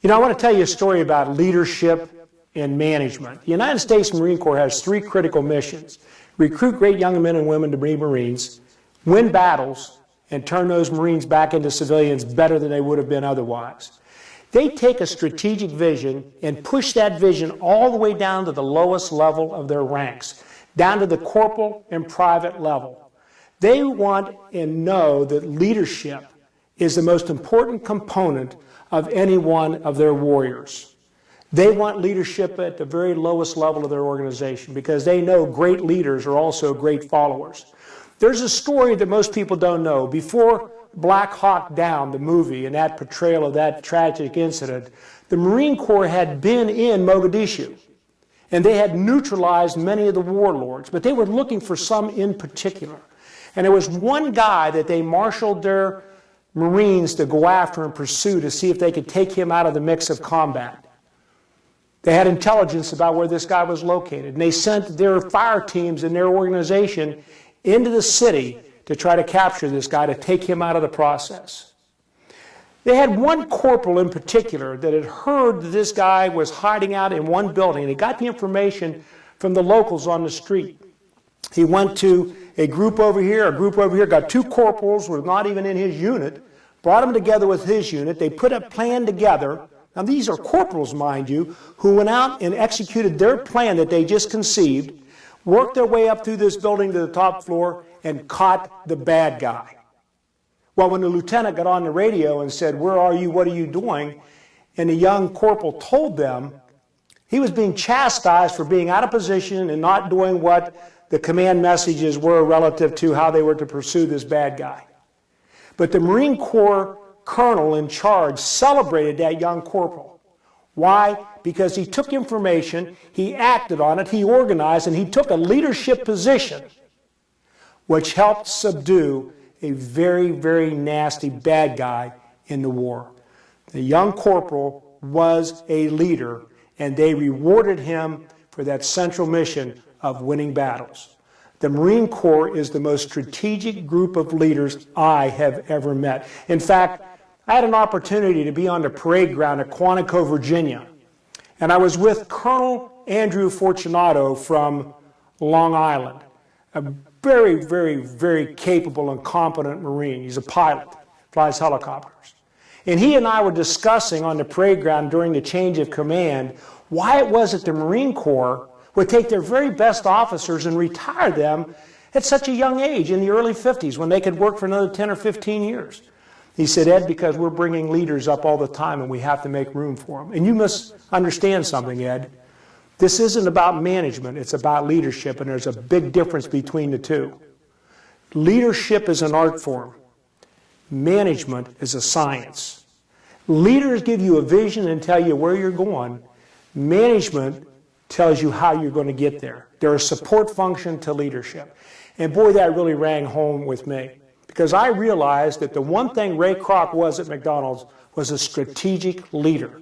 You know, I want to tell you a story about leadership and management. The United States Marine Corps has three critical missions: recruit great young men and women to be Marines, win battles, and turn those Marines back into civilians better than they would have been otherwise. They take a strategic vision and push that vision all the way down to the lowest level of their ranks, down to the corporal and private level. They want and know that leadership is the most important component of any one of their warriors. They want leadership at the very lowest level of their organization because they know great leaders are also great followers. There's a story that most people don't know. Before Black Hawk Down, the movie, and that portrayal of that tragic incident, the Marine Corps had been in Mogadishu, and they had neutralized many of the warlords, but they were looking for some in particular. And there was one guy that they marshaled their Marines to go after and pursue to see if they could take him out of the mix of combat. They had intelligence about where this guy was located, and they sent their fire teams and their organization into the city to try to capture this guy, to take him out of the process. They had one corporal in particular that had heard that this guy was hiding out in one building, and he got the information from the locals on the street. He went to a group over here, got two corporals who were not even in his unit, brought them together with his unit. They put a plan together. Now these are corporals, mind you, who went out and executed their plan that they just conceived, worked their way up through this building to the top floor, and caught the bad guy. Well, when the lieutenant got on the radio and said, "Where are you? What are you doing?" and the young corporal told them, he was being chastised for being out of position and not doing what the command messages were relative to how they were to pursue this bad guy. But the Marine Corps colonel in charge celebrated that young corporal. Why? Because he took information, he acted on it, he organized, and he took a leadership position which helped subdue a very, very nasty bad guy in the war. The young corporal was a leader, and they rewarded him for that central mission of winning battles. The Marine Corps is the most strategic group of leaders I have ever met. In fact, I had an opportunity to be on the parade ground at Quantico, Virginia, and I was with Colonel Andrew Fortunato from Long Island, a very, very, very capable and competent Marine. He's a pilot, flies helicopters. And he and I were discussing on the parade ground during the change of command why it was that the Marine Corps would take their very best officers and retire them at such a young age, in the early 50s, when they could work for another 10 or 15 years. He said, "Ed, because we're bringing leaders up all the time and we have to make room for them." And you must understand something, Ed. This isn't about management, it's about leadership, and there's a big difference between the two. Leadership is an art form. Management is a science. Leaders give you a vision and tell you where you're going. Management tells you how you're going to get there. They're a support function to leadership. And boy, that really rang home with me, because I realized that the one thing Ray Kroc was at McDonald's was a strategic leader,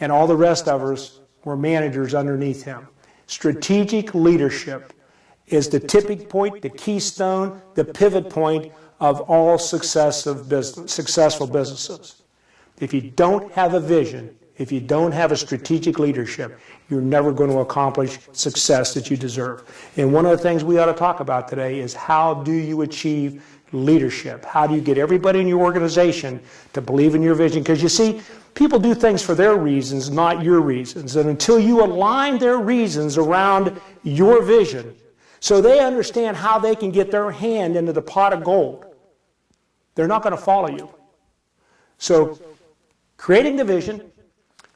and all the rest of us were managers underneath him. Strategic leadership is the tipping point, the keystone, the pivot point of all successful businesses. If you don't have a vision, if you don't have a strategic leadership, you're never going to accomplish success that you deserve. And one of the things we ought to talk about today is, how do you achieve leadership? How do you get everybody in your organization to believe in your vision? Because you see, people do things for their reasons, not your reasons. And until you align their reasons around your vision, so they understand how they can get their hand into the pot of gold, they're not going to follow you. So creating the vision,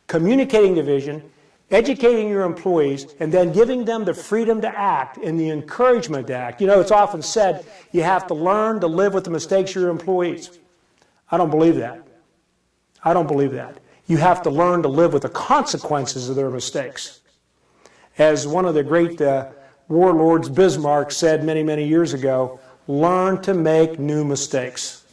communicating the vision, educating your employees, and then giving them the freedom to act and the encouragement to act. You know, it's often said you have to learn to live with the mistakes of your employees. I don't believe that. I don't believe that. You have to learn to live with the consequences of their mistakes. As one of the great warlords, Bismarck, said many, many years ago, learn to make new mistakes.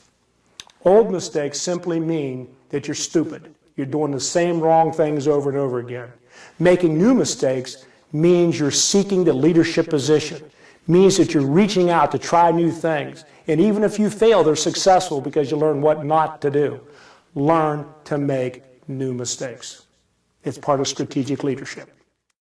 Old mistakes simply mean that you're stupid. You're doing the same wrong things over and over again. Making new mistakes means you're seeking the leadership position, means that you're reaching out to try new things. And even if you fail, they're successful because you learn what not to do. Learn to make new mistakes. It's part of strategic leadership.